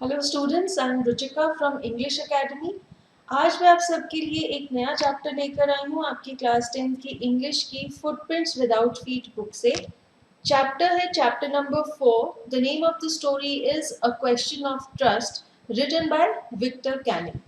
Hello students, I am Ruchika from English academy. आज मैं आप सबके लिए एक नया चैप्टर लेकर आई हूँ आपकी क्लास 10 की इंग्लिश की फुटप्रिंट्स विदाउट फीट बुक से। चैप्टर है chapter number 4। The name of the story is a question of trust, written by Victor Canning.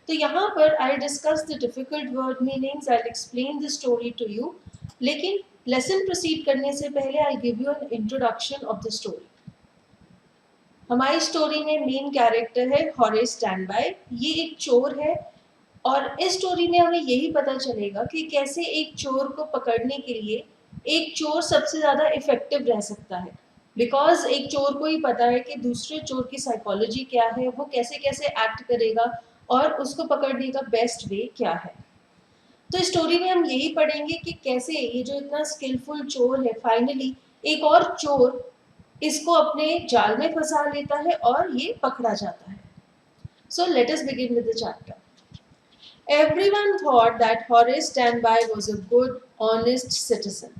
तो यहाँ पर I discuss the difficult word meanings, I explain the story to you. लेकिन lesson proceed करने से पहले I give you an introduction of the story. हमारी story में main character है हॉरेस स्टैंडबाय। ये एक चोर है और इस स्टोरी में हमें यही पता चलेगा कि कैसे एक चोर को पकड़ने के लिए एक चोर सबसे ज़्यादा इफेक्टिव रह सकता है। बिकॉज एक चोर को ही पता है कि दूसरे चोर की साइकोलॉजी क्या है, वो कैसे कैसे एक्ट करेगा और उसको पकड़ने का बेस्ट वे क्या है। तो इस स्टोरी में हम यही पढ़ेंगे कि कैसे ये जो इतना स्किलफुल चोर है फाइनली एक और चोर इसको अपने जाल में फंसा लेता है और ये पकड़ा जाता है। So let us begin with the chapter. Everyone thought that Horace Standby was a good, honest citizen.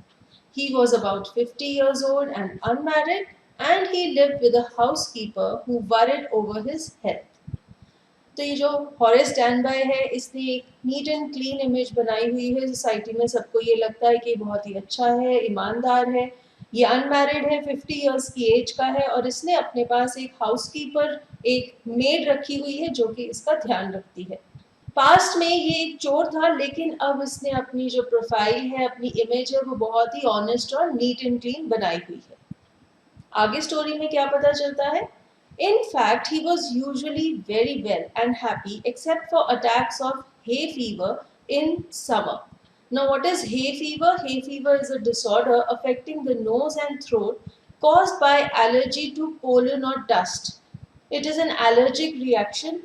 He was about 50 years old and unmarried, and he lived with a housekeeper who worried over his health. तो ये जो Horace standby है, इसने एक neat and clean image बनाई हुई है society में। सबको ये लगता है कि बहुत ही अच्छा है, ईमानदार है। ये अनमैरिड है, 50 इयर्स की एज का है और इसने अपने पास एक हाउसकीपर, एक मेड रखी हुई है जो कि इसका ध्यान रखती है। पास्ट में ये एक चोर था, लेकिन अब इसने अपनी जो प्रोफाइल है, अपनी इमेज है, वो बहुत ही ऑनेस्ट और नीट एंड क्लीन बनाई हुई है। आगे स्टोरी में क्या पता चलता है? In fact, he was usually very well and happy except for attacks of hay fever in summer. Now, what is hay fever? Hay fever is a disorder affecting the nose and throat caused by allergy to pollen or dust. It is an allergic reaction.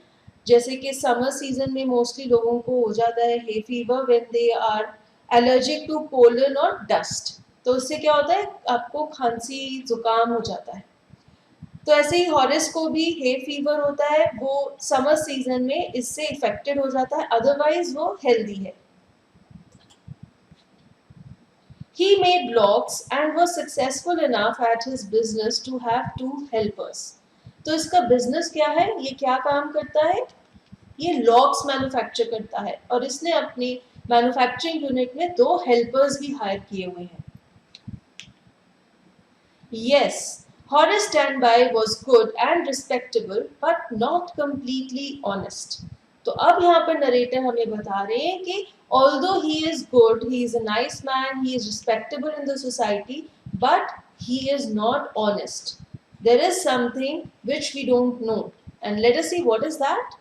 जैसे कि summer season में mostly लोगों को हो जाता है hay fever when they are allergic to pollen और dust. तो उससे क्या होता है, आपको खांसी जुकाम हो जाता है। तो ऐसे ही हॉरेस को भी हे फीवर होता है, वो समर सीजन में इससे इफेक्टेड हो जाता है, अदरवाइज वो हेल्दी है। He made locks and was successful enough at his business to have 2 helpers. तो इसका बिजनेस क्या है, ये क्या काम करता है? ये लॉक्स मैन्युफैक्चर करता है और इसने अपनी मैन्युफैक्चरिंग यूनिट में 2 हेल्पर्स भी हायर किए हुए हैं। Yes, Horace Standby was good and respectable, but not completely honest. तो अब यहाँ पर नरेटर हमें बता रहे हैं कि although he is good, he is a nice man, he is respectable in the society, but he is not honest. There is something which we don't know, and let us see what is that.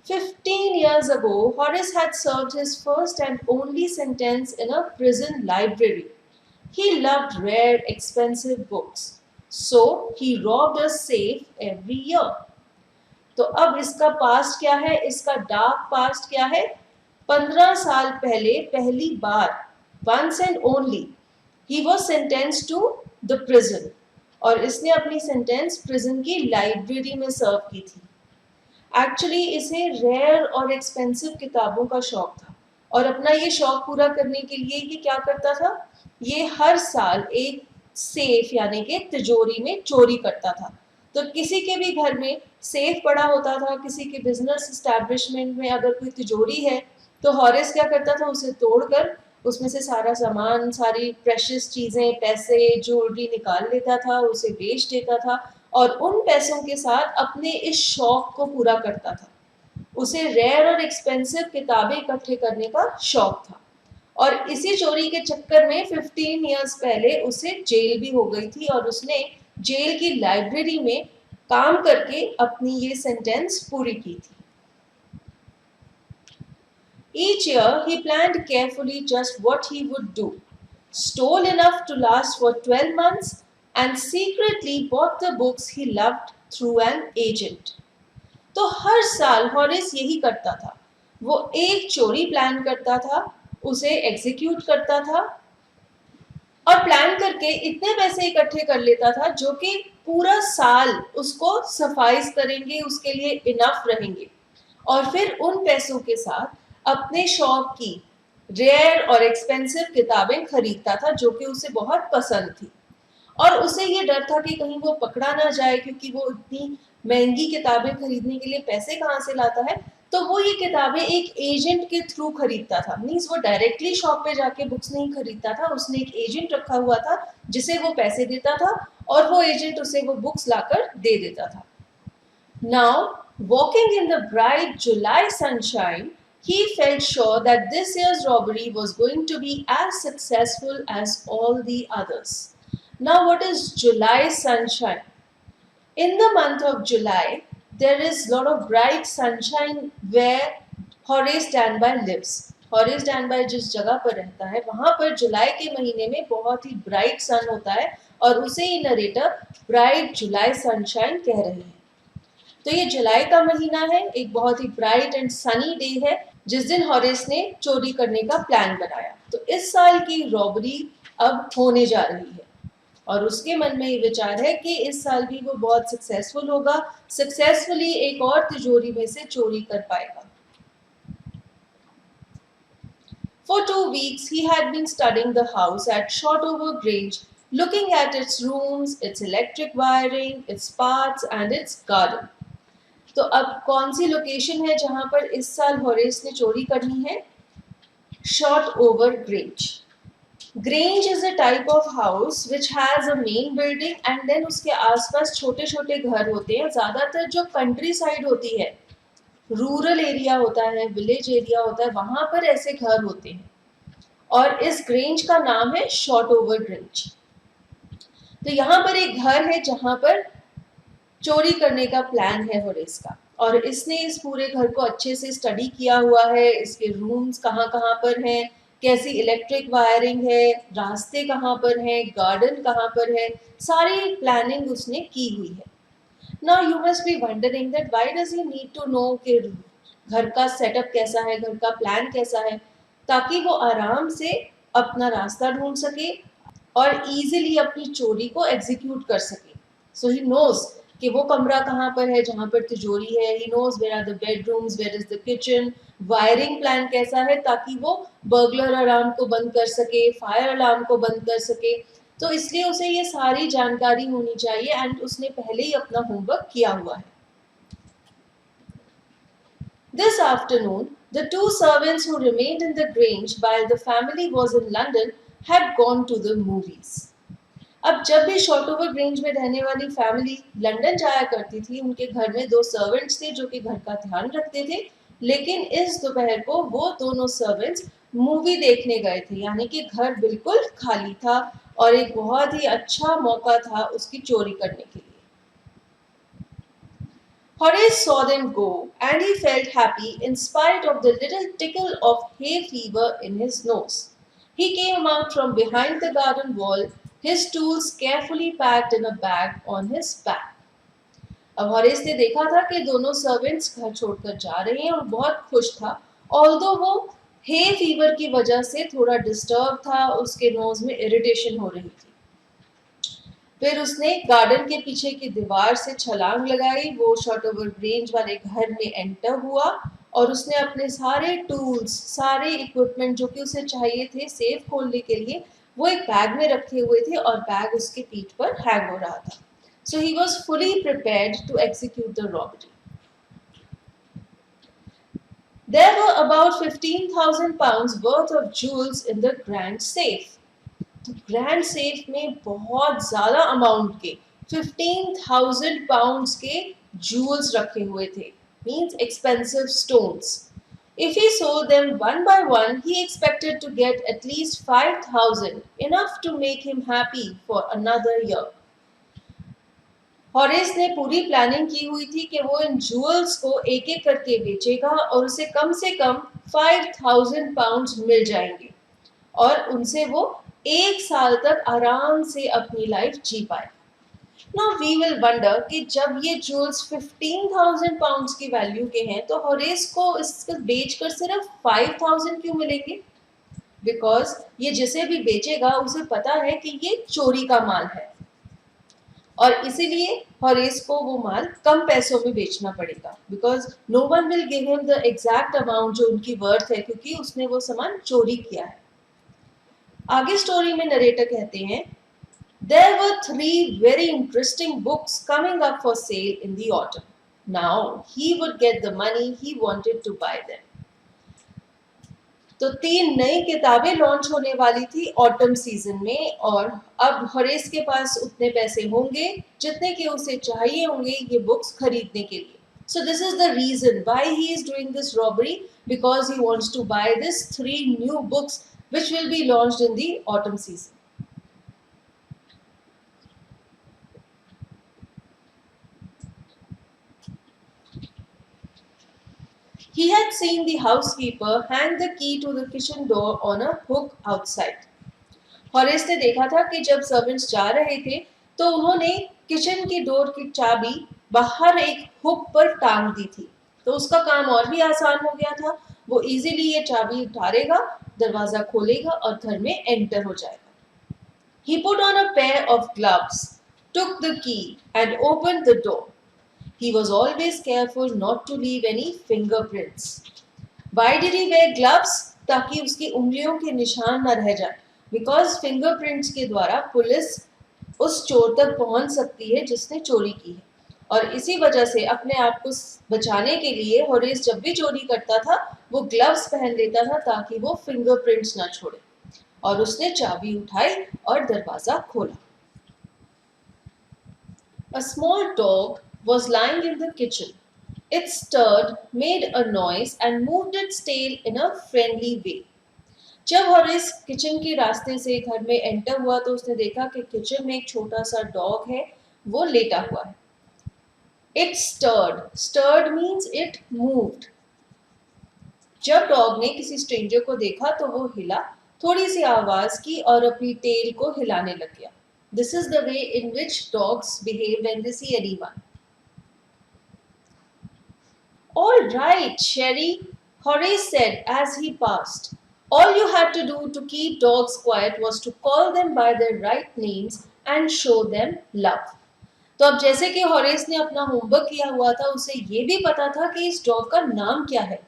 15 years ago, Horace had served his first and only sentence in a prison library. He loved rare, expensive books, so he robbed a safe every year. तो अब इसका past क्या है, इसका dark past क्या है? 15 साल पहले पहली बार, once and only, he was sentenced to the prison और इसने अपनी सेंटेंस प्रिजन की लाइब्रेरी में सर्व की थी। एक्चुअली इसे रेयर और एक्सपेंसिव किताबों का शौक था और अपना ये शौक पूरा करने के लिए ये क्या करता था, ये हर साल एक सेफ यानी कि तिजोरी में चोरी करता था। तो किसी के भी घर में सेफ पड़ा होता था, किसी के बिजनेस एस्टैब्लिशमेंट में अगर कोई तिजोरी है तो हॉरेस क्या करता था, उसे तोड़कर उसमें से सारा सामान, सारी प्रेशियस चीज़ें, पैसे, ज्वेलरी निकाल लेता था, उसे बेच देता था और उन पैसों के साथ अपने इस शौक को पूरा करता था। उसे रेयर और एक्सपेंसिव किताबें इकट्ठे करने का शौक था और इसी चोरी के चक्कर में 15 इयर्स पहले उसे जेल भी हो गई थी और उसने जेल की लाइब्रेरी में काम करके अपनी ये सेंटेंस पूरी की थी। Each year he planned carefully just what he would do, stole enough to last for 12 months and secretly bought the books he loved through an agent. तो हर साल हॉरेस यही करता था, वो एक चोरी प्लान करता था, उसे एग्जीक्यूट करता था और प्लान करके इतने पैसे इकट्ठे कर लेता था जो कि पूरा साल उसको सफाइज करेंगे, उसके लिए इनफ रहेंगे, और फिर उन पैसों के साथ अपने शौक की रेयर और एक्सपेंसिव किताबें खरीदता था जो कि उसे बहुत पसंद थी। और उसे ये डर था कि कहीं वो पकड़ा ना जाए, क्योंकि वो इतनी महंगी किताबें खरीदने के लिए पैसे कहाँ से लाता है। तो वो ये किताबें एक एजेंट के थ्रू खरीदता था। मीन्स वो डायरेक्टली शॉप पे जाके बुक्स नहीं खरीदता था, उसने एक एजेंट रखा हुआ था जिसे वो पैसे देता था और वो एजेंट उसे वो बुक्स लाकर दे देता था। Now, walking in the bright July sunshine, he felt sure that this year's robbery was going to be as successful as all the others. Now, what is July sunshine? In the month of July, there is a lot of bright sunshine where Horace Danby lives. Horace Danby जिस जगह पर रहता है वहां पर जुलाई के महीने में बहुत ही ब्राइट सन होता है और उसे ही नरेटर ब्राइट जुलाई सनशाइन कह रहे हैं। तो ये जुलाई का महीना है, एक बहुत ही ब्राइट एंड सनी डे है जिस दिन हॉरेस ने चोरी करने का प्लान बनाया। तो इस साल की रॉबरी अब होने जा रही है और उसके मन में ये विचार है कि इस साल भी वो बहुत सक्सेसफुल होगा, सक्सेसफुली एक और तिजोरी में से चोरी कर पाएगा। For 2 weeks, he had been studying the house at Shotover Grange, looking at its rooms, its electric wiring, its paths and its garden. तो अब कौन सी लोकेशन है जहां पर इस साल हॉरेस ने चोरी करनी है? Shotover Grange. Grange is a type of house which has a main building and then उसके आसपास छोटे छोटे घर होते हैं। ज्यादातर जो कंट्री साइड होती है, रूरल एरिया होता है, विलेज एरिया होता है, वहां पर ऐसे घर होते हैं और इस ग्रेंज का नाम है शॉटओवर ग्रेंज। तो यहाँ पर एक घर है जहां पर चोरी करने का प्लान है हॉरेस का और इसने इस पूरे घर को अच्छे से स्टडी किया हुआ है। इसके रूम्स कहाँ कहाँ पर हैं, कैसी इलेक्ट्रिक वायरिंग है, रास्ते कहाँ पर हैं, गार्डन कहाँ पर है, सारी प्लानिंग उसने की हुई है। Now you must be wondering that why does he need to know कि घर का सेटअप कैसा है, घर का प्लान कैसा है, ताकि वो आराम से अपना रास्ता ढूंढ सके और इजीली अपनी चोरी को एग्जीक्यूट कर सके। सो ही नोज कि वो कमरा कहाँ पर है जहाँ पर तिजोरी है, he knows where are the bedrooms, where is the kitchen, wiring plan कैसा है ताकि वो बर्गलर अलार्म को बंद कर सके, फायर अलार्म को बंद कर सके। तो इसलिए उसे ये सारी जानकारी होनी चाहिए एंड उसने पहले ही अपना होमवर्क किया हुआ है। This afternoon, the two servants who remained in the Grange while the family was in London had gone to the movies. अब जब भी शॉटओवर ग्रेंज में रहने वाली फैमिली लंदन जाया करती थी, उनके घर में 2 सर्वेंट्स थे जो कि घर का ध्यान रखते थे, लेकिन इस दोपहर को वो दोनों सर्वेंट्स मूवी देखने गए थे, यानी कि घर बिल्कुल खाली था और एक बहुत ही अच्छा मौका था उसकी चोरी करने के लिए। Horace saw them go and he felt happy in spite of the little tickle of hay fever in his nose. He came out from behind the garden wall, his tools carefully packed in a bag on his back. अब Horace ने देखा था कि दोनों servants घर छोड़कर जा रहे हैं और बहुत खुश था, ऑल्दो वो हे फीवर की वजह से थोड़ा डिस्टर्ब था, उसके नोज में इरिटेशन हो रही थी। फिर उसने गार्डन के पीछे की दीवार से छलांग लगाई, वो शॉटओवर ग्रेंज वाले घर में एंटर हुआ और उसने अपने सारे टूल्स, सारे इक्विपमेंट जो कि उसे चाहिए थे सेफ खोलने के लिए, वो एक बैग में रखे हुए थे और बैग उसके पीठ पर हैंग हो रहा था। So he was fully prepared to execute the robbery. There were about 15,000 pounds worth of jewels in the grand safe. तो ग्रैंड सेफ में बहुत ज्यादा अमाउंट के 15,000 पाउंड्स के जूल्स रखे हुए थे, means expensive stones. If he sold them one by one, he expected to get at least 5,000, enough to make him happy for another year. Horace ने पूरी प्लानिंग की हुई थी कि वो इन जूल्स को एक एक करके बेचेगा और उसे कम से कम 5,000 पाउंड्स मिल जाएंगे और उनसे वो 1 साल तक आराम से अपनी लाइफ जी पाए। नाउ वी विल वंडर कि जब ये जूल्स 15,000 पाउंड्स की वैल्यू के हैं तो हॉरेस को इसको बेचकर सिर्फ 5,000 क्यों मिलेंगे? बिकॉज ये जिसे भी बेचेगा उसे पता है कि ये चोरी का माल है। और इसीलिए हॉरेस को वो माल कम पैसों में बेचना पड़ेगा, because no one will give him the exact amount जो उनकी वर्थ है, क्योंकि उसने वो सामान चोरी किया है। आगे स्टोरी में नरेटर कहते हैं, There were 3 very interesting books coming up for sale in the autumn. Now he would get the money he wanted to buy them. तो 3 नई किताबें लॉन्च होने वाली थी ऑटम सीजन में, और अब हॉरेस के पास उतने पैसे होंगे जितने के उसे चाहिए होंगे ये बुक्स खरीदने के लिए। So this is the reason why he is doing this robbery, because he wants to buy this 3 new books which will be launched in the autumn season. He had seen the housekeeper hang the key to the kitchen door on a hook outside. Horace ने देखा था कि जब servants जा रहे थे तो उन्होंने किचन की डोर की चाबी बाहर एक हुक पर टांग दी थी, तो उसका काम और भी आसान हो गया था। वो इजीली ये चाबी उतारेगा, दरवाजा खोलेगा और घर में एंटर हो जाएगा। He put on a pair of gloves, took the key and opened the door. He was always careful not to leave any fingerprints. Why did he wear gloves? ताकि उसकी उंगलियों के निशान न रह जाए, because fingerprints के द्वारा पुलिस उस चोर तक पहुंच सकती है जिसने चोरी की है, और इसी वजह से अपने आप को बचाने के लिए हॉरेस जब भी चोरी करता था वो ग्लव्स पहन लेता था ताकि वो फिंगरप्रिंट्स ना छोड़े, और उसने चाबी उठाई और दरवाजा खोला। A small dog was lying in the kitchen. It stirred, made a noise and moved its tail in a friendly way. जब हॉरेस किचन के रास्ते से घर में एंटर हुआ तो उसने देखा कि किचन में एक छोटा सा डॉग है, वो लेटा हुआ है। It stirred. Stirred means it moved. जब डॉग ने किसी स्ट्रेंजर को देखा तो वो हिला, थोड़ी सी आवाज की और अपनी टेल को हिलाने लग गया। This is the way in which dogs behave when they see anyone. All right, Sherry, Horace said as he passed. All you had to do to keep dogs quiet was to call them by their right names and show them love. तो अब जैसे कि Horace ने अपना homework किया हुआ था, उसे ये भी पता था कि इस डॉग का नाम क्या है,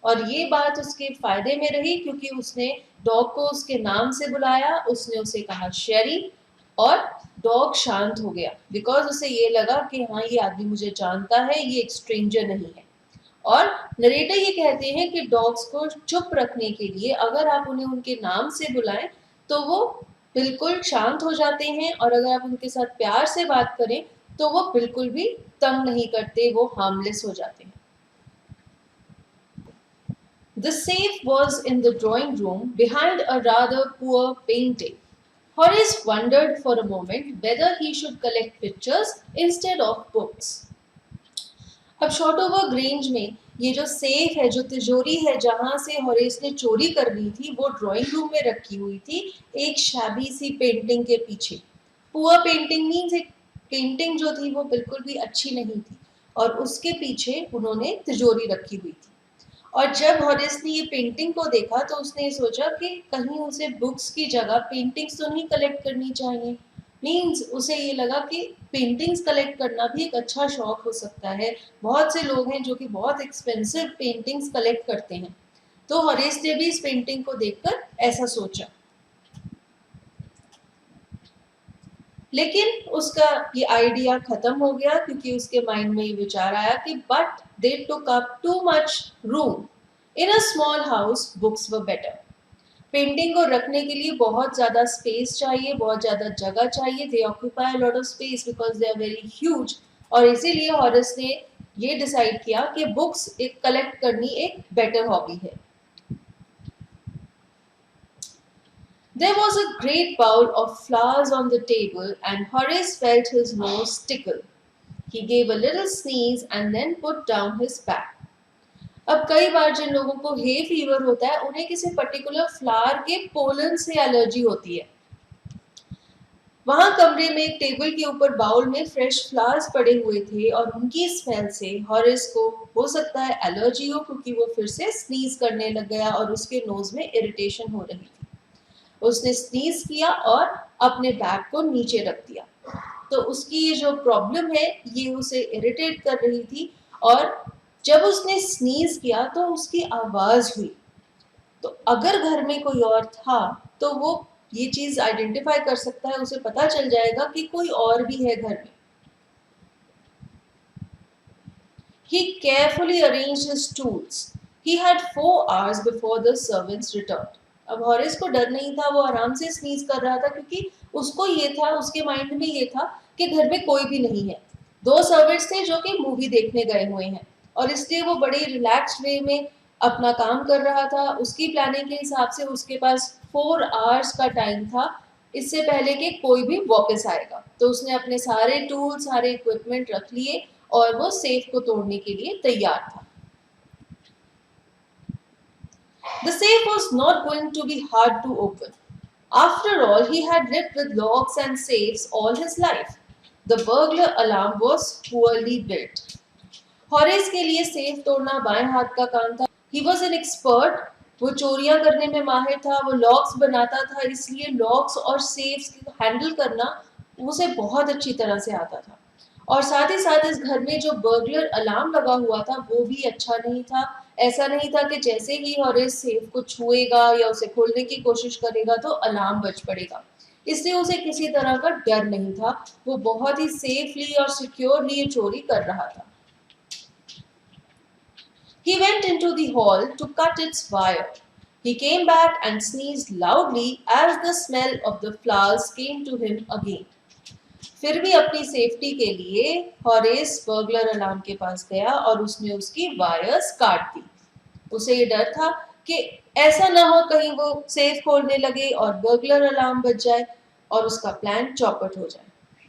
और ये बात उसके फायदे में रही क्योंकि उसने डॉग को उसके नाम से बुलाया, उसने उसे कहा शेरी, और डॉग शांत हो गया, बिकॉज उसे ये लगा कि हाँ ये आदमी मुझे जानता है, ये एक स्ट्रेंजर नहीं है। और नरेटर ये कहते हैं कि डॉग्स को चुप रखने के लिए अगर आप उन्हें उनके नाम से बुलाएं तो वो बिल्कुल शांत हो जाते हैं, और अगर आप उनके साथ प्यार से बात करें तो वो बिल्कुल भी तंग नहीं करते, वो हार्मलेस हो जाते हैं। The safe was in the drawing room behind a rather poor painting. Horace wondered for a moment whether he should collect pictures instead of books. अब शॉर्टओवर ग्रेंज में ये जो सेफ है, जो तिजोरी है जहां से हॉरेस ने चोरी कर ली थी, वो ड्राइंग रूम में रखी हुई थी एक शैबी सी पेंटिंग के पीछे। पुअर पेंटिंग मीन्स एक पेंटिंग जो थी वो बिल्कुल भी अच्छी नहीं थी, और उसके पीछे उन्होंने तिजोरी रखी हुई थी। और जब हॉरेस ने ये पेंटिंग को देखा तो उसने सोचा कि कहीं उसे बुक्स की जगह पेंटिंग्स तो नहीं कलेक्ट करनी चाहिए। मीन्स उसे ये लगा कि पेंटिंग्स कलेक्ट करना भी एक अच्छा शौक हो सकता है। बहुत से लोग हैं जो कि बहुत एक्सपेंसिव पेंटिंग्स कलेक्ट करते हैं, तो हॉरेस ने भी इस पेंटिंग को देखकर ऐसा सोचा। लेकिन उसका ये आइडिया खत्म हो गया क्योंकि उसके माइंड में ये विचार आया कि but they took up too much room in a small house, books were better. Painting को रखने के लिए बहुत ज़्यादा स्पेस चाहिए, बहुत ज़्यादा जगह चाहिए, they occupy a lot of space because they are very huge, और इसीलिए हॉरेस ने ये डिसाइड किया कि बुक्स एक कलेक्ट करनी एक बेटर हॉबी है। There was a great bowl of flowers on the table and Horace felt his nose tickle. He gave a little sneeze and then put down his pack. अब कई बार जिन लोगों को hay fever होता है उन्हें किसी particular flower के pollen से एलर्जी होती है। वहां कमरे में एक टेबल के ऊपर बाउल में फ्रेश फ्लावर्स पड़े हुए थे और उनकी स्मेल से हॉरेस को हो सकता है एलर्जी हो, क्योंकि वो फिर से स्नीज करने लग गया और उसके नोज में इरिटेशन हो रही थी। उसने स्नीज किया और अपने बैग को नीचे रख दिया। तो उसकी ये जो प्रॉब्लम है ये उसे इरिटेट कर रही थी, और जब उसने स्नीज किया तो उसकी आवाज हुई। तो अगर घर में कोई और था तो वो ये चीज आइडेंटिफाई कर सकता है, उसे पता चल जाएगा कि कोई और भी है घर में। He carefully arranged his tools. He had 4 hours before the servants returned. अब हॉरिस को डर नहीं था, वो आराम से स्नीज कर रहा था, क्योंकि उसको ये था, उसके माइंड में ये था कि घर में कोई भी नहीं है। 2 सर्वेंट्स थे जो कि मूवी देखने गए हुए हैं, और इसलिए वो बड़े रिलैक्स्ड वे में अपना काम कर रहा था। उसकी प्लानिंग के हिसाब से उसके पास 4 आवर्स का टाइम था, इससे पहले कि कोई भी वापस आएगा। तो उसने अपने सारे टूल, सारे इक्विपमेंट रख लिए और वो सेफ को तोड़ने के लिए तैयार था। The safe was not going to be hard to open. After all, he had lived with locks and safes all his life. The burglar alarm was poorly built. Horace के लिए सेफ तोड़ना बाएं हाथ का काम था। He was an expert. वो चोरियां करने में माहिर था, वो लॉक्स बनाता था, इसलिए लॉक्स और सेफ्स को हैंडल करना उसे बहुत अच्छी तरह से आता था। और साथ ही साथ इस घर में जो बर्गलर अलार्म लगा हुआ था वो भी अच्छा नहीं था। ऐसा नहीं था कि जैसे ही हॉरेस सेफ को छुएगा या उसे खोलने की कोशिश करेगा तो अलार्म बज पड़ेगा, इसलिए उसे किसी तरह का डर नहीं था। वो बहुत ही सेफली और सिक्योरली ये चोरी कर रहा था। He went into the hall to cut its wire. He came back and sneezed loudly as the smell of the flowers came to him again. फिर भी अपनी सेफ्टी के लिए हॉरेस बर्गलर अलार्म के पास गया और उसने उसकी वायर्स काट दी। उसे ये डर था कि ऐसा ना हो कहीं वो सेफ खोलने लगे और बर्गलर अलार्म बज जाए और उसका प्लान चौपट हो जाए।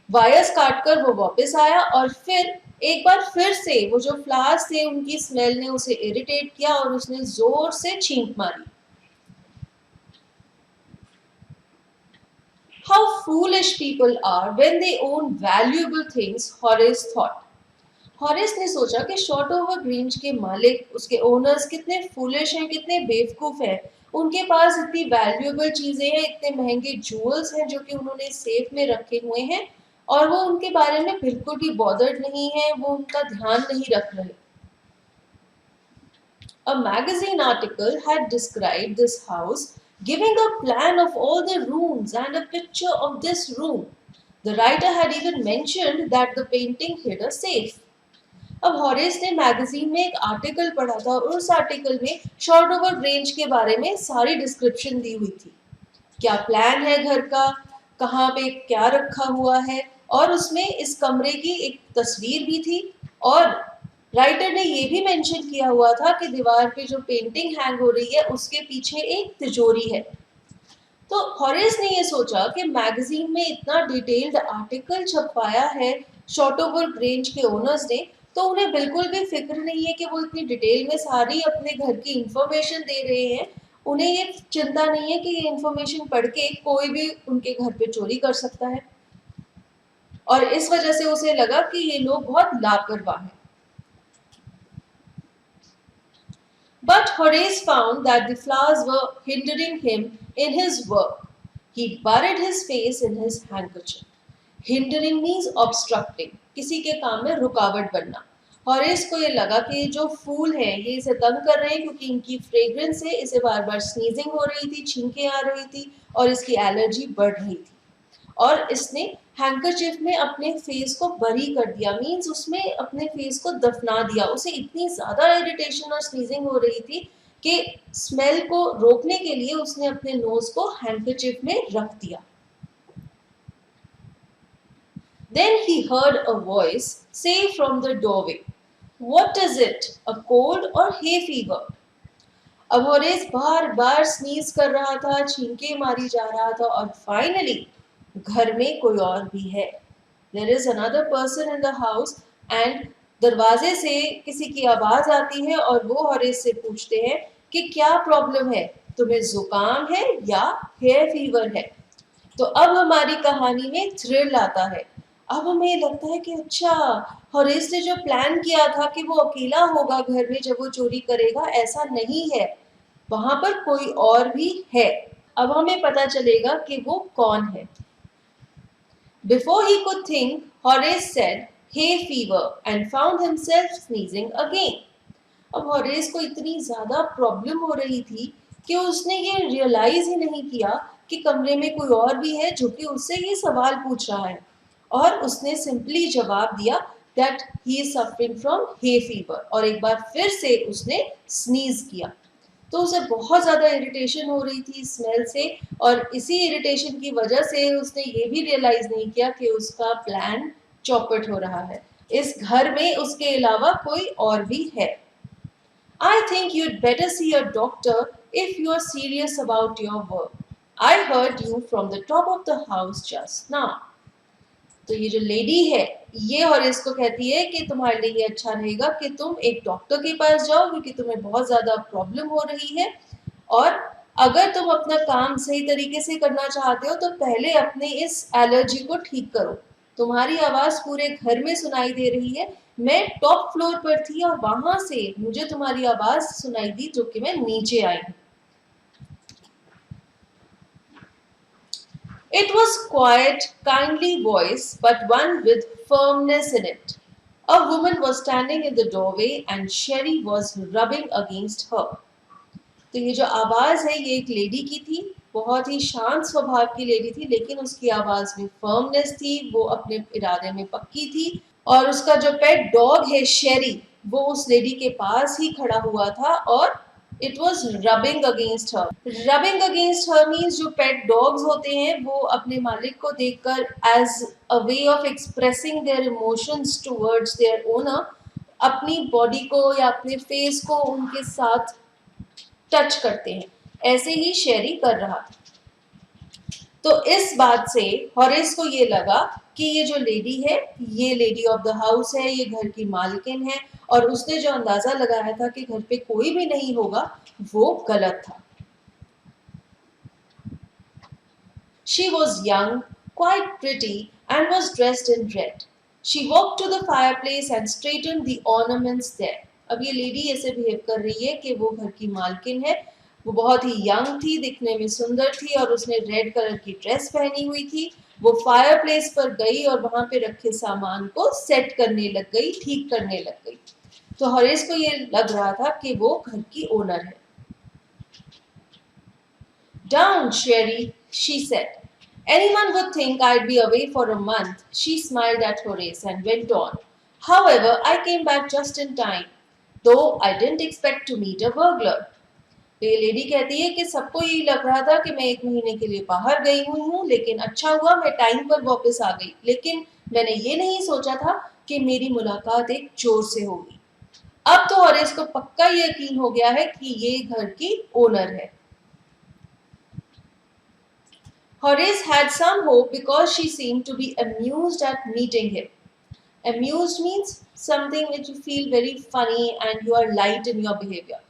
वायर्स काटकर वो वापस आया और फिर एक बार फिर से वो जो फ्लावर्स थे उनकी स्मेल ने उसे इरिटेट किया और उसने जोर से छींक मारी। How foolish people are when they own valuable things, Horace thought. Horace ने सोचा कि शॉर्टओवर ग्रीन्ज के मालिक, उसके ओनर्स कितने फूलिश हैं, कितने बेवकूफ हैं। उनके पास इतनी वैल्यूएबल चीजें हैं, इतने महंगे ज्वेल्स हैं जो कि उन्होंने सेफ में रखे हुए हैं, और वो उनके बारे में बिल्कुल भी बॉदर्ड नहीं है, वो उनका ध्यान नहीं रख रहे। A magazine article had described this house, giving a plan of all the rooms and a picture of this room. The writer had even mentioned that the painting hid a safe. अब Horace ने magazine में एक article पढ़ा था और उस article में शॉर्टओवर grange के बारे में सारी डिस्क्रिप्शन दी हुई थी। क्या प्लान है घर का, कहाँ पे क्या रखा हुआ है, और उसमें इस कमरे की एक तस्वीर भी थी, और राइटर ने ये भी मेंशन किया हुआ था कि दीवार पे जो पेंटिंग हैंग हो रही है उसके पीछे एक तिजोरी है। तो हॉरेस ने ये सोचा कि मैगजीन में इतना डिटेल्ड आर्टिकल छपवाया है शॉर्टओवर ग्रेंज के ओनर्स ने, तो उन्हें बिल्कुल भी फिक्र नहीं है कि वो इतनी डिटेल में सारी अपने घर की इंफॉर्मेशन दे रहे हैं। उन्हें ये चिंता नहीं है कि ये इंफॉर्मेशन पढ़ के कोई भी उनके घर पे चोरी कर सकता है, और इस वजह से उसे लगा कि ये लोग बहुत लापरवाह हैं। But Horace found that the flowers were hindering him in his work. He buried his face in his handkerchief. Hindering means obstructing, किसी के काम में रुकावट बनना। हॉरेस को ये लगा कि जो फूल हैं ये इसे तंग कर रहे हैं, क्योंकि इनकी फ्रेग्रेंस से इसे बार बार स्नीजिंग हो रही थी, छींकें आ रही थी और इसकी एलर्जी बढ़ रही थी, और इसने हैंकरचिफ में अपने फेस को बरी कर दिया, मीन्स उसमें अपने फेस को दफना दिया। उसे इतनी ज्यादा इरिटेशन और स्नीजिंग हो रही थी कि स्मेल को रोकने के लिए उसने अपने नोज को हैंकरचिफ में रख दिया। Then he heard a voice say from the doorway, "What is it? A cold or hay fever?" अब हॉरेस बार बार स्नीज कर रहा था, छींके मारी जा रहा था, और फाइनली घर में कोई और भी है। There is another person in the house, and दरवाजे से किसी की आवाज आती है और वो हॉरेस से पूछते हैं कि क्या प्रॉब्लम है, तुम्हें जुकाम है या हेयर फीवर है। तो अब हमारी कहानी में थ्रिल आता है। अब हमें लगता है कि अच्छा, हॉरेस ने जो प्लान किया था कि वो अकेला होगा घर में जब वो चोरी करेगा, ऐसा नहीं है, वहां पर कोई और भी है। अब हमें पता चलेगा कि वो कौन है। Before he could think, Horace said, "Hay fever," and found himself sneezing again. अब हॉरेस को इतनी ज़्यादा प्रॉब्लम हो रही थी कि उसने ये रियलाइज ही नहीं किया कि कमरे में कोई और भी है जो कि उससे ये सवाल पूछ रहा है, और उसने सिंपली जवाब दिया that he is suffering from hay fever, और एक बार फिर से उसने स्नीज किया। तो उसे बहुत ज़्यादा इरिटेशन हो रही थी स्मेल से, और इसी इरिटेशन की वजह से उसने ये भी रियलाइज नहीं किया कि उसका प्लान चौपट हो रहा है। इस घर में उसके अलावा कोई और भी है। I think you'd better see a doctor if you are serious about your work. I heard you from the top of the house just now. तो ये जो लेडी है ये हॉरेस को कहती है कि तुम्हारे लिए ये अच्छा रहेगा कि तुम एक डॉक्टर के पास जाओ, क्योंकि तुम्हें बहुत ज़्यादा प्रॉब्लम हो रही है, और अगर तुम अपना काम सही तरीके से करना चाहते हो तो पहले अपने इस एलर्जी को ठीक करो। तुम्हारी आवाज़ पूरे घर में सुनाई दे रही है। मैं टॉप फ्लोर पर थी और वहां से मुझे तुम्हारी आवाज़ सुनाई दी जो कि मैं नीचे आई हूँ। It was quiet, kindly voice, but one with firmness in it. A woman was standing in the doorway and Sherry was rubbing against her. तो ये जो आवाज़ है ये एक लेडी की थी, बहुत ही शांत स्वभाव की लेडी थी, लेकिन उसकी आवाज़ में फर्मनेस थी, वो अपने इरादे में पक्की थी, और उसका जो पेट डॉग है शेरी वो उस लेडी के पास ही खड़ा हुआ था, और it was rubbing against her. Rubbing against her means जो पेट डॉग्स होते हैं वो अपने मालिक को देखकर as a way of expressing their emotions towards their owner अपनी बॉडी को या अपने फेस को उनके साथ टच करते हैं। ऐसे ही शेरी कर रहा था। तो इस बात से हॉरेस को ये लगा कि ये जो लेडी है ये लेडी ऑफ द हाउस है, ये घर की मालकिन है, और उसने जो अंदाजा लगाया था कि घर पे कोई भी नहीं होगा वो गलत था। She was young, quite pretty, and was dressed in red. She walked to the fireplace and straightened the ornaments there. अब ये लेडी ऐसे बिहेव कर रही है कि वो घर की मालकिन है, वो बहुत ही यंग थी, दिखने में सुंदर थी, और उसने रेड कलर की ड्रेस पहनी हुई थी। वो फायर प्लेस पर गई और वहां पे रखे सामान को सेट करने लग गई, ठीक करने लग गई। तो हॉरेस को ये लग रहा था कि वो घर की ओनर है। Down, Sherry, she said. Anyone would think I'd be away for a month. She smiled at Horace and went on. However, I came back just in time, though I didn't expect to meet a burglar. तो ये lady कहती है कि सबको यही लग रहा था कि मैं 1 महीने के लिए बाहर गई हुई हूँ, लेकिन अच्छा हुआ मैं टाइम पर वापस आ गई, लेकिन मैंने ये नहीं सोचा था कि मेरी मुलाकात एक चोर से होगी। अब तो हॉरेस को पक्का यकीन हो गया है कि ये घर की ओनर है। Horace had some hope because she seemed to be amused at meeting him. Amused means something which you feel very funny and you are light in your behavior.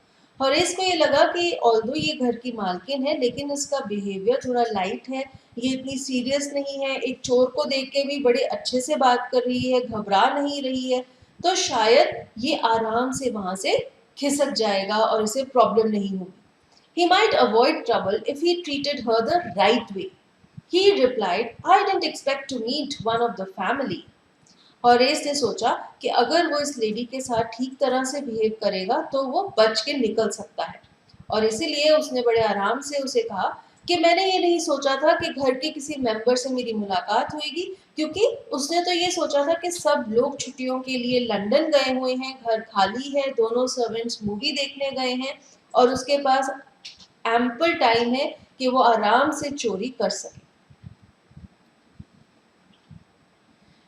Horace को ये लगा कि although ये घर की मालकिन है लेकिन इसका behavior थोड़ा light है, ये इतनी serious नहीं है, एक चोर को देख के भी बड़े अच्छे से बात कर रही है, घबरा नहीं रही है, तो शायद ये आराम से वहाँ से खिसक जाएगा और इसे प्रॉब्लम नहीं होगी। He might avoid trouble if he treated her the right way. He replied, I didn't expect to meet one of the family. Horace ने सोचा कि अगर वो इस लेडी के साथ ठीक तरह से बिहेव करेगा तो वो बच के निकल सकता है, और इसीलिए उसने बड़े आराम से उसे कहा कि मैंने ये नहीं सोचा था कि घर के किसी मेंबर से मेरी मुलाकात होगी, क्योंकि उसने तो ये सोचा था कि सब लोग छुट्टियों के लिए लंदन गए हुए हैं, घर खाली है, दोनों सर्वेंट्स मूवी देखने गए हैं, और उसके पास एम्पल टाइम है कि वो आराम से चोरी कर सके।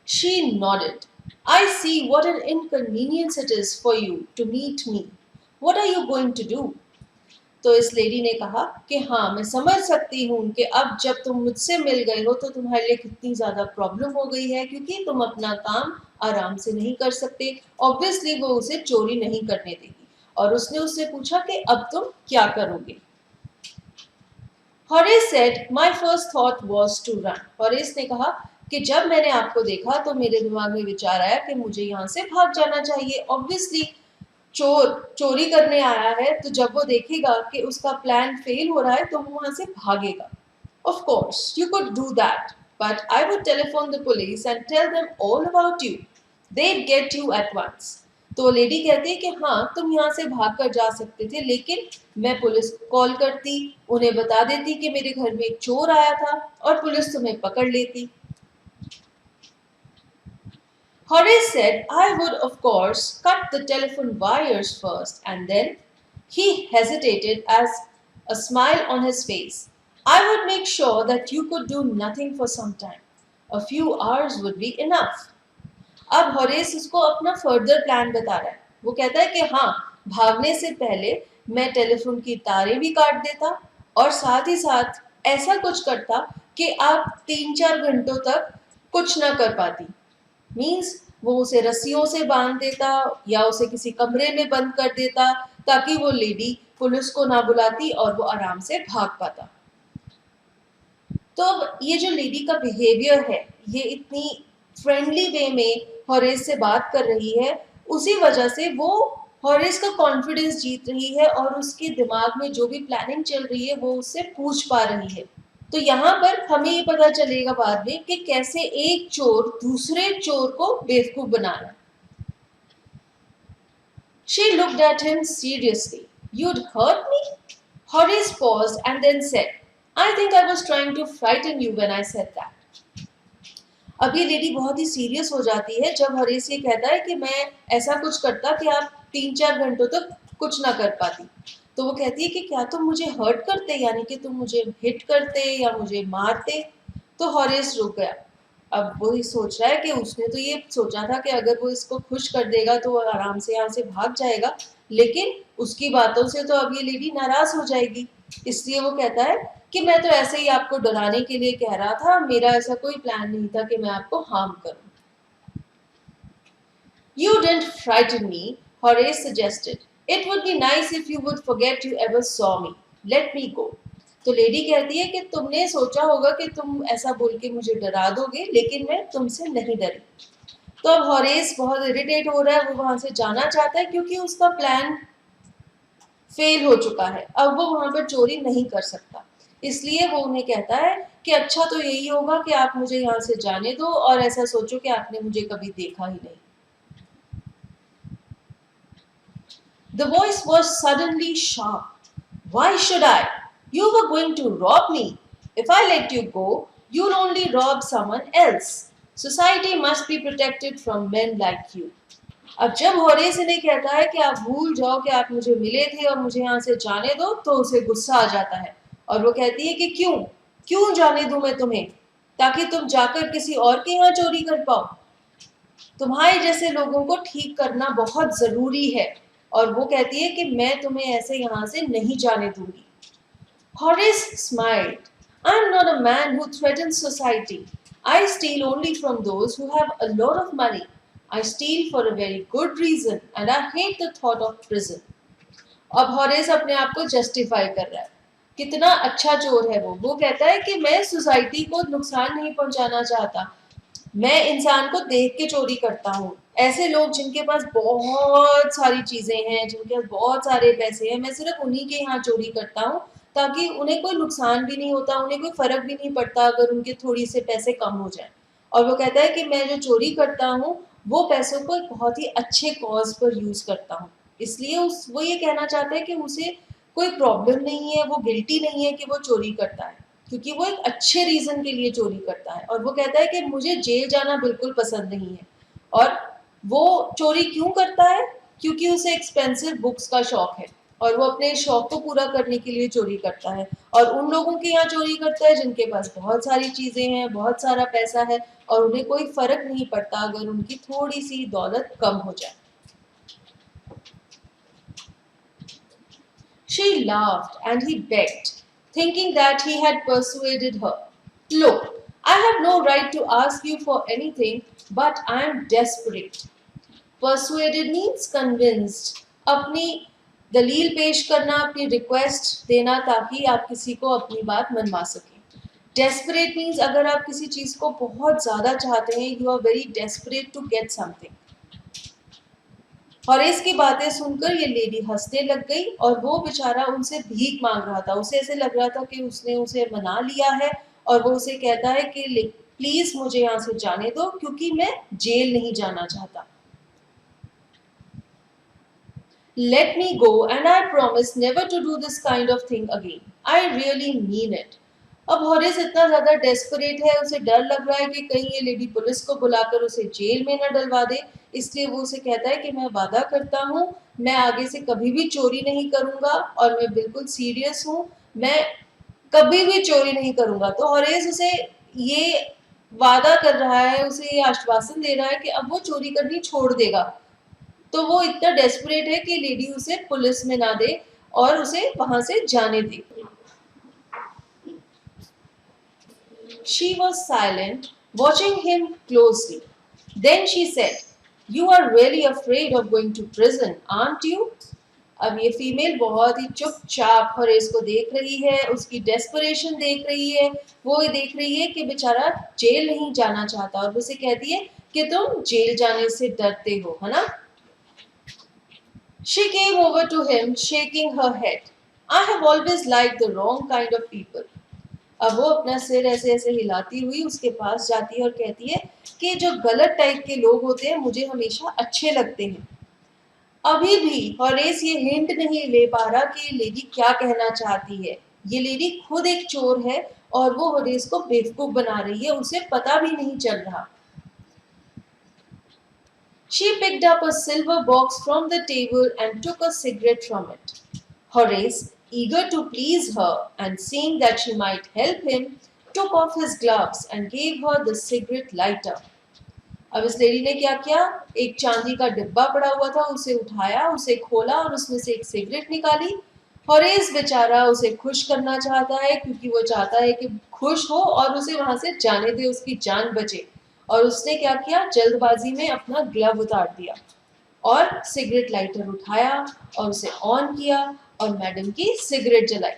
She nodded. I see what an inconvenience it is for you to meet me. What are you going to do? तो इस लेडी ने कहा कि हाँ मैं समझ सकती हूँ कि अब जब तुम मुझसे मिल गए हो तो तुम्हारे लिए कितनी ज़्यादा प्रॉब्लम हो गई है, क्योंकि तुम अपना काम आराम से नहीं कर सकते। ऑब्वियसली वो उसे चोरी नहीं करने देगी, और उसने उससे पूछा कि अब तुम क्या करोगे। Horace said, my first thought was to run. Horace ने कहा कि जब मैंने आपको देखा तो मेरे दिमाग में विचार आया कि मुझे यहाँ से भाग जाना चाहिए। ऑब्वियसली चोर चोरी करने आया है, तो जब वो देखेगा कि उसका प्लान फेल हो रहा है तो वो वहां से भागेगा। Of course you could do that, but I would telephone the police and tell them all about you. They'd get you at once. तो लेडी कहती है कि हाँ तुम यहाँ से भाग कर जा सकते थे, लेकिन मैं पुलिस को कॉल करती, उन्हें बता देती कि मेरे घर में एक चोर आया था और पुलिस तुम्हें पकड़ लेती. Horace said, I would of course cut the telephone wires first, and then he hesitated as a smile on his face. I would make sure that you could do nothing for some time. A few hours would be enough. अब Horace उसको अपना further plan बता रहा है. वो कहता है कि हाँ भागने से पहले मैं टेलीफोन की तारें भी काट देता और साथ ही साथ ऐसा कुछ करता कि आप 3-4 घंटों तक कुछ ना कर पाती. मीन्स वो उसे रस्सियों से बांध देता या उसे किसी कमरे में बंद कर देता ताकि वो लेडी पुलिस को ना बुलाती और वो आराम से भाग पाता. तो अब ये जो लेडी का बिहेवियर है, ये इतनी फ्रेंडली वे में हॉरेस से बात कर रही है, उसी वजह से वो हॉरेस का कॉन्फिडेंस जीत रही है और उसके दिमाग में जो भी प्लानिंग चल रही है वो उससे पूछ पा रही है. तो यहाँ पर हमें ये पता चलेगा बाद में कि कैसे एक चोर दूसरे चोर को बेवकूफ बना रहा है. She looked at him seriously. You'd hurt me? Horace paused and then said, I think I was trying to frighten you when I said that. अब ये लेडी बहुत ही सीरियस हो जाती है जब हॉरेस ये कहता है कि मैं ऐसा कुछ करता कि आप 3-4 घंटों तक कुछ ना कर पाती. तो वो कहती है कि क्या तुम मुझे हर्ट करते, यानी कि तुम मुझे हिट करते या मुझे मारते. तो हॉरेस रुक गया. अब वो ही सोच रहा है कि उसने तो ये सोचा था कि अगर वो इसको खुश कर देगा तो वो आराम से यहाँ से भाग जाएगा, लेकिन उसकी बातों से तो अब ये लेडी नाराज हो जाएगी. इसलिए वो कहता है कि मैं तो ऐसे ही आपको डराने के लिए कह रहा था, मेरा ऐसा कोई प्लान नहीं था कि मैं आपको हार्म करूं. You didn't frighten me, Horace suggested. It would be nice if you would forget you ever saw me. Let me go. तो लेडी कहती है कि तुमने सोचा होगा कि तुम ऐसा बोल के मुझे डरा दोगे, लेकिन मैं तुमसे नहीं डरी. तो अब हॉरेस बहुत इरिटेट हो रहा है, वो वहां से जाना चाहता है क्योंकि उसका प्लान फेल हो चुका है. अब वो वहां पर चोरी नहीं कर सकता, इसलिए वो उन्हें कहता है कि अच्छा तो यही होगा कि आप मुझे यहाँ से जाने दो और ऐसा सोचो कि आपने मुझे कभी देखा ही नहीं. The voice was suddenly sharp. Why should I? You were going to rob me. If I let you go, you'll only rob someone else. Society must be protected from men like you. अब जब Horace इन्हें कहता है कि आप भूल जाओ कि आप मुझे मिले थे और मुझे यहाँ से जाने दो, तो उसे गुस्सा आ जाता है और वो कहती है कि क्यों क्यों जाने दूं मैं तुम्हें, ताकि तुम जाकर किसी और के यहाँ चोरी कर पाओ. तुम्हारे जैसे लोगों को ठीक करना बहुत जरूरी है. और वो कहती है कि मैं तुम्हें ऐसे यहाँ से नहीं जाने दूंगी. Horace smiled. I'm not a man who threatens society. I steal only from those who have a lot of money. I steal for a very good reason and I hate the thought of prison. अब Horace अपने आप को justify कर रहा है, कितना अच्छा चोर है वो कहता है कि मैं सोसाइटी को नुकसान नहीं पहुंचाना चाहता, मैं इंसान को देख के चोरी करता हूँ. ऐसे लोग जिनके पास बहुत सारी चीजें हैं, जिनके पास बहुत सारे पैसे हैं, मैं सिर्फ उन्हीं के यहाँ चोरी करता हूँ ताकि उन्हें कोई नुकसान भी नहीं होता, उन्हें कोई फर्क भी नहीं पड़ता अगर उनके थोड़ी से पैसे कम हो जाए. और वो कहता है कि मैं जो चोरी करता हूँ वो पैसों को एक बहुत ही अच्छे कॉज पर यूज करता हूँ. इसलिए वो ये कहना चाहता है कि उसे कोई प्रॉब्लम नहीं है, वो गिल्टी नहीं है कि वो चोरी करता है, क्योंकि वो एक अच्छे रीजन के लिए चोरी करता है. और वो कहता है कि मुझे जेल जाना बिल्कुल पसंद नहीं है. और वो चोरी क्यों करता है? क्योंकि उसे एक्सपेंसिव बुक्स का शौक है और वो अपने शौक को पूरा करने के लिए चोरी करता है. और उन लोगों के यहाँ चोरी करता है जिनके पास बहुत सारी चीजें हैं, बहुत सारा पैसा है और उन्हें कोई फर्क नहीं पड़ता अगर उनकी थोड़ी सी दौलत कम हो जाए. She laughed and he begged, thinking that he had persuaded her. Look, I have no right to ask you for anything, but I am desperate. Persuaded means convinced. अपनी दलील पेश करना, अपनी रिक्वेस्ट देना ताकि आप किसी को अपनी बात मनवा सकें. Desperate means अगर आप किसी चीज को बहुत ज्यादा चाहते हैं, you are very desperate to get something. Horace की बातें सुनकर ये लेडी हंसने लग गई और वो बेचारा उनसे भीख मांग रहा था. उसे ऐसे लग रहा था कि उसने उसे मना लिया है और वो उसे कहता है कि प्लीज मुझे यहाँ से जाने दो क्योंकि मैं जेल नहीं जाना चाहता। Let me go and I promise never to do this kind of thing again. I really mean it. अब हॉरिस इतना ज्यादा डेस्परेट है, उसे डर लग रहा है कि कहीं ये लेडी पुलिस को बुलाकर उसे जेल में न डलवा दे, इसलिए वो उसे कहता है कि मैं वादा करता हूँ मैं आगे से कभी भी चोरी नहीं करूंगा और मैं बिल्कुल सीरियस हूँ, मैं कभी भी चोरी नहीं करूंगा। तो हॉरिस उसे ये वादा कर रहा है, उसे ये आश्वासन दे रहा है कि अब वो चोरी करनी छोड़ देगा। तो वो इतना डेस्परेट है कि लेडी उसे पुलिस में ना दे और उसे वहां से जाने दे। She was silent, watching him closely. Then she said, "You are really afraid of going to prison, aren't you?" अब ये फीमेल बहुत ही चुपचाप हॉरिस को देख रही है, उसकी डेस्परेशन देख रही है, वो देख रही है कि बेचारा जेल नहीं जाना चाहता और उसे कहती है कि तुम जेल जाने से डरते हो, है ना? She came over to him, shaking her head. I have always liked the wrong kind of people. अब वो अपना सिर ऐसे ऐसे हिलाती हुई उसके पास जाती है और कहती है कि जो गलत टाइप के लोग होते हैं मुझे हमेशा अच्छे लगते हैं। अभी भी हॉरेस ये हिंट नहीं ले पा रहा कि लेडी क्या कहना चाहती है। ये लेडी खुद एक चोर है और वो हॉरेस को बेवकूफ बना रही है, उसे पता भी नहीं चल रहा। She picked up a silver box from the table and took a cigarette from it. Horace, eager to please her and seeing that she might help him, took off his gloves and gave her the cigarette lighter. अब इस lady ने क्या किया, एक चांदी का डिब्बा पड़ा हुआ था, उसे उठाया, उसे खोला और उसमें से एक सिगरेट निकाली। हॉरेस बेचारा उसे खुश करना चाहता है क्योंकि वो चाहता है कि खुश हो और उसे वहां से जाने दे, उसकी जान बचे। और उसने क्या किया, जल्दबाजी में अपना ग्लव उतार दिया और सिगरेट लाइटर उठाया और उसे ऑन किया और मैडम की सिगरेट जलाई।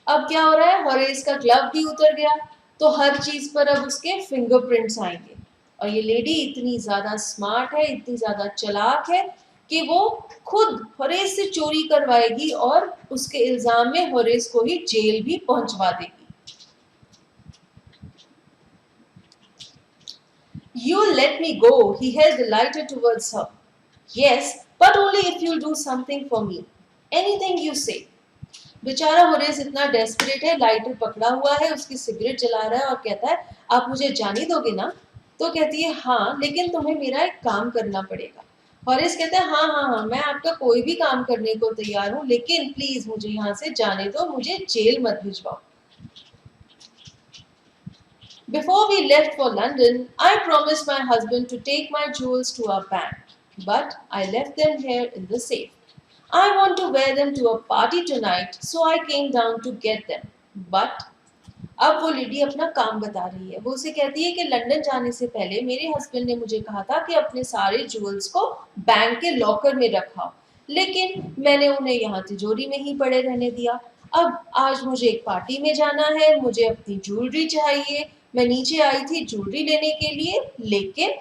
अब क्या हो रहा है, हॉरेस का ग्लव भी उतर गया, तो हर चीज पर अब उसके फिंगरप्रिंट्स आएंगे। और ये लेडी इतनी ज्यादा स्मार्ट है, इतनी ज्यादा चालाक है कि वो खुद हॉरेस से चोरी करवाएगी और उसके इल्जाम में हॉरेस को ही जेल भी पहुंचवा देगी। You'll let me go. He held the lighter towards her. Yes, but only if you'll do something for me. Anything you say. बेचारा हॉरेस इतना डेस्परेट है, लाइटर पकड़ा हुआ है, उसकी सिगरेट जला रहा है और कहता है आप मुझे जाने दोगे ना? तो कहती है हाँ, लेकिन तुम्हें मेरा एक काम करना पड़ेगा। हॉरेस कहता है हाँ हाँ हाँ, मैं आपका कोई भी काम करने को तैयार हूँ, लेकिन प्लीज मुझे यहाँ से जाने दो, मुझे जेल मत भिजवाओ। Before we left for London, I promised my husband to take my jewels to our bank, but I left them here in the safe. I want to wear them to a party tonight, so I came down to get them. But अब वो lady अपना काम बता रही है, वो उसे कहती है कि लंदन जाने से पहले मेरे हस्बैंड ने मुझे कहा था कि अपने सारे ज्वेल्स को बैंक के लॉकर में रखा, लेकिन मैंने उन्हें यहाँ तिजोरी में ही पड़े रहने दिया। अब आज मुझे एक पार्टी में जाना है, मुझे अपनी ज्वेलरी चाहिए, मैं नीचे आई थी ज्वेलरी लेने के लिए, लेकिन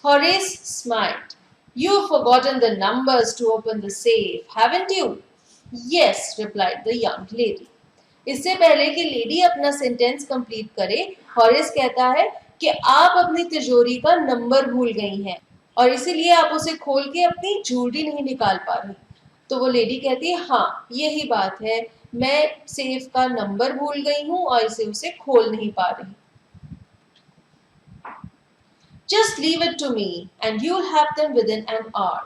Horace smiled. You've forgotten the numbers to open the safe, haven't you? Yes, replied the young lady. इससे पहले कि लेडी अपना सेंटेंस कंप्लीट करे, हॉरेस कहता है कि आप अपनी तिजोरी का नंबर भूल गई हैं और इसीलिए आप उसे खोल के अपनी ज्वेलरी नहीं निकाल पा रही। तो वो लेडी कहती है हाँ यही बात है, मैं सेफ का नंबर भूल गई हूँ और इसे उसे खोल नहीं पा रही। Just leave it to me and you'll have them within an hour.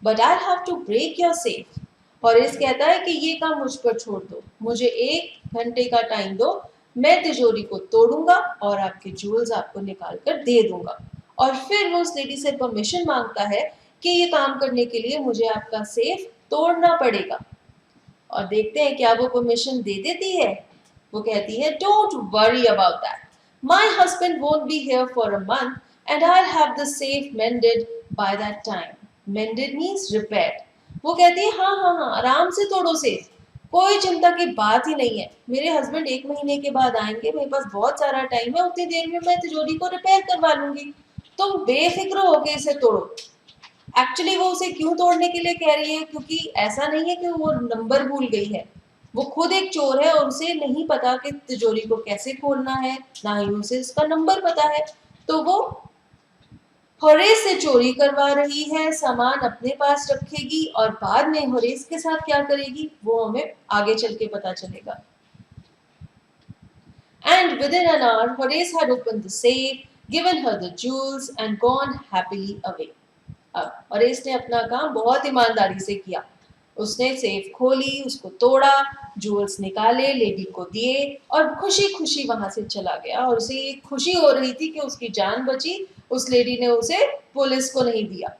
But I'll have to break your safe. Horace कहता है कि ये काम मुझ पर छोड़ दो, मुझे 1 घंटे का टाइम दो, मैं तिजोरी को तोड़ूंगा और आपके ज्वेल्स आपको निकाल कर दे दूंगा। और फिर वो उस लेडी से परमिशन मांगता है कि ये काम करने के लिए मुझे आपका सेफ तोड़ना पड़ेगा। और देखते हैं क्या वो परमिशन दे देती है। वो कहती है don't worry about that, my husband won't be here for a month and I'll have the safe mended by that time. Mended means repaired. वो कहती है हाँ हाँ हाँ, आराम से तोड़ो सेफ, कोई चिंता की बात ही नहीं है, मेरे हस्बैंड 1 महीने के बाद आएंगे, मेरे पास बहुत सारा टाइम है, उतनी देर में मैं तिजोरी को रिपेयर करवा लूंगी, तुम बेफिक्र होके इसे तोड़ो। एक्चुअली वो उसे क्यों तोड़ने के लिए कह रही है, क्योंकि ऐसा नहीं है कि वो नंबर भूल गई है, वो खुद एक चोर है और उसे नहीं पता कि तिजोरी को कैसे खोलना है, ना ही उसे इसका नंबर पता है। तो वो होरेस से चोरी करवा रही है, सामान अपने पास रखेगी और बाद में होरेस के साथ क्या करेगी वो हमें आगे चल के पता चलेगा। And within an hour, Horace had opened the safe, given her the jewels and gone happily away. अब होरेस ने अपना काम बहुत ईमानदारी से किया। उसने सेफ खोली, उसको तोड़ा, जूल्स निकाले, लेडी को दिए और खुशी खुशी वहां से चला गया। और उसे ये खुशी हो रही थी कि उसकी जान बची, उस लेडी ने उसे पुलिस को नहीं दिया।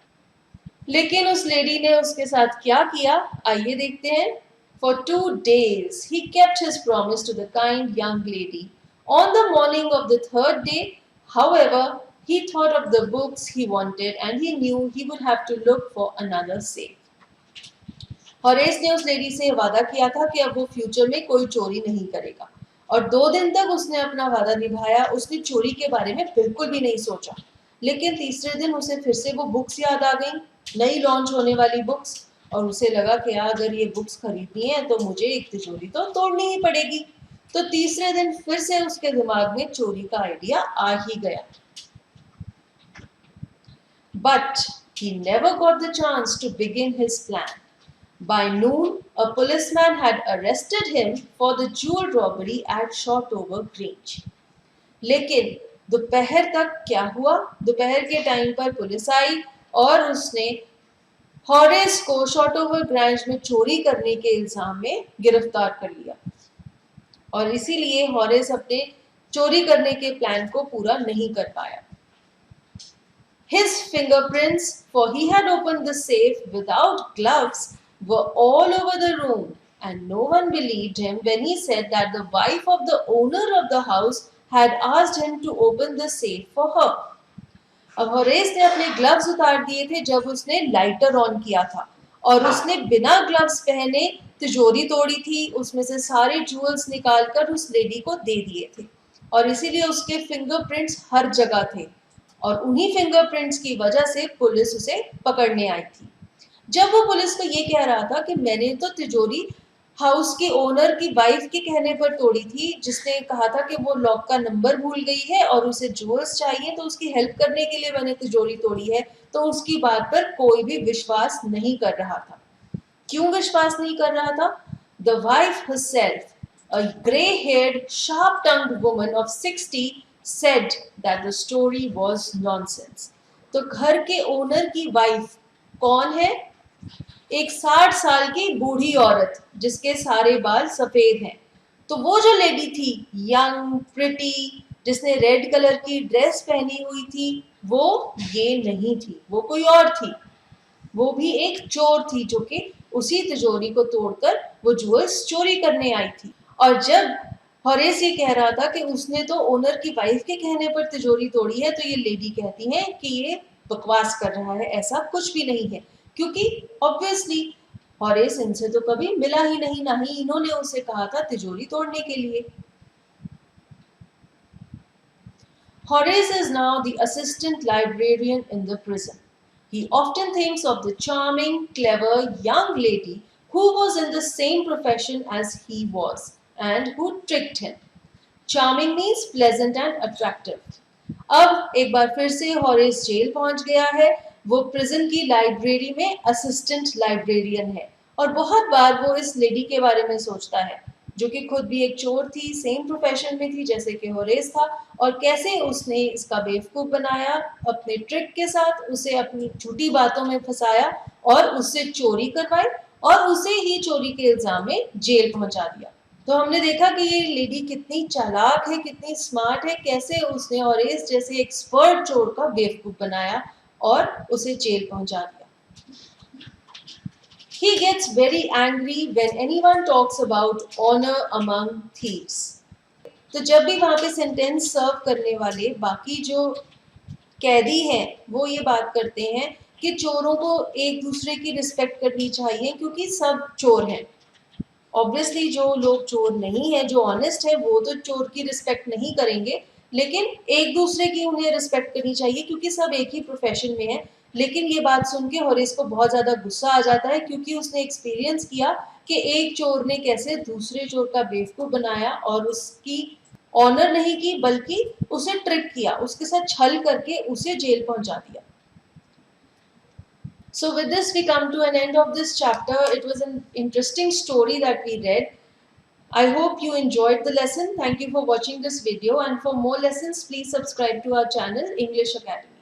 लेकिन उस लेडी ने उसके साथ क्या किया, आइए देखते हैं। For 2 days he kept his promise to the kind young lady. On the morning of the third day, however, he thought of the books he wanted and he knew he would have to look for another safe. Horace ने उस lady से वादा किया था कि अब वो future में कोई चोरी नहीं करेगा और 2 दिन तक उसने अपना वादा निभाया। उसने चोरी के बारे में बिल्कुल भी नहीं सोचा। लेकिन तीसरे दिन उसे फिर से वो बुक्स याद आ गई, नई लॉन्च होने वाली बुक्स, और उसे लगा कि अगर ये बुक्स खरीदनी है तो मुझे एक तिजोरी तो तोड़नी ही पड़ेगी। तो तीसरे दिन फिर से उसके दिमाग में चोरी का आइडिया आ ही गया। But he never got the chance to begin his plan. By noon, a policeman had arrested him for the jewel robbery at Shotover Grange. लेकिन दोपहर तक क्या हुआ? दोपहर के टाइम पर पुलिस आई और उसने होरेस को शॉटोवर ग्रांज में चोरी करने के इल्जाम में गिरफ्तार कर लिया और इसीलिए होरेस अपने चोरी करने के प्लान को पूरा नहीं कर पाया। His fingerprints, for he had opened the safe without gloves, were all over the room, and no one believed him when he said that the wife of the owner of the house had asked him to open the safe for her. अब Horace ने अपने gloves उतार दिए थे जब उसने lighter on किया था और उसने बिना ग्लव्स पहने तिजोरी तोड़ी थी, उसमें से सारे जूल्स निकालकर उस लेडी को दे दिए थे और इसीलिए उसके फिंगरप्रिंट्स हर जगह थे और उन्हीं फिंगरप्रिंट्स की वजह से पुलिस उसे पकड़ने आई थी। जब वो पुलिस को ये कह रहा था कि मैंने तो तिजोरी हाउस के ओनर की वाइफ के कहने पर तोड़ी थी, जिसने कहा था कि वो लॉक का नंबर भूल गई है और उसे ज्वेल्स चाहिए तो उसकी हेल्प करने के लिए मैंने तिजोरी तोड़ी है, तो उसकी बात पर कोई भी विश्वास नहीं कर रहा था। क्यों विश्वास नहीं कर रहा था? The wife herself, a grey-haired, sharp-tongued woman of 60, said that the story was nonsense. तो घर के ओनर की वाइफ कौन है? एक 60 साल की बूढ़ी औरत जिसके सारे बाल सफेद हैं। तो वो जो लेडी थी, यंग प्रिटी, जिसने रेड कलर की ड्रेस पहनी हुई थी, वो ये नहीं थी, वो कोई और थी। वो भी एक चोर थी जो कि उसी तिजोरी को तोड़कर वो ज्वेल्स चोरी करने आई थी। और जब होरेस ये कह रहा था कि उसने तो ओनर की वाइफ के कहने पर तिजोरी तोड़ी है, तो ये लेडी कहती है कि ये बकवास कर रहा है, ऐसा कुछ भी नहीं है, क्योंकि ऑब्वियसली होरेस इनसे तो कभी मिला ही नहीं, ना ही इन्होंने उसे कहा था तिजोरी तोड़ने के लिए। Horace is now the assistant librarian in the prison. He often thinks of the charming, clever young lady who was in the same profession as he was and who tricked him. Charming means pleasant and attractive. अब एक बार फिर से Horace jail पहुंच गया है। वो prison की library में असिस्टेंट लाइब्रेरियन है और बहुत बार वो इस लेडी के बारे में सोचता है जो कि खुद भी एक चोर थी, सेम प्रोफेशन में थी जैसे कि होरेस था, और कैसे उसने इसका बेवकूफ़ बनाया, अपने ट्रिक के साथ उसे अपनी झूठी बातों में फंसाया और उससे चोरी करवाई और उसे ही चोरी के इल्ज़ाम में जेल पहुंचा दिया। तो हमने देखा कि ये लेडी कितनी चालाक है, कितनी स्मार्ट है, कैसे उसने होरेस जैसे एक्सपर्ट चोर का बेवकूफ़ बनाया और उसे जेल पहुंचा दिया। He gets very angry when anyone talks about honor among thieves. तो जब भी वहाँ पे सेंटेंस सर्व करने वाले बाकी जो कैदी हैं वो ये बात करते हैं कि चोरों को एक दूसरे की रिस्पेक्ट करनी चाहिए क्योंकि सब चोर हैं। ऑब्वियसली जो लोग चोर नहीं है, जो ऑनेस्ट है, वो तो चोर की रिस्पेक्ट नहीं करेंगे, लेकिन एक दूसरे की उन्हें रिस्पेक्ट करनी चाहिए क्योंकि सब एक ही प्रोफेशन में है। लेकिन ये बात सुन के होरेस को बहुत ज़्यादा गुस्सा आ जाता है, क्योंकि उसने एक्सपीरियंस किया कि एक चोर ने कैसे दूसरे चोर का बेवकूफ़ बनाया और उसकी ऑनर नहीं की, बल्कि उसे ट्रिक किया, उसके साथ छल करके उसे जेल पहुंचा दिया. So with this we come to an end of this chapter. It was an interesting story that we read. I hope you enjoyed the lesson. Thank you for watching this video, and for more lessons please subscribe to our channel English Academy.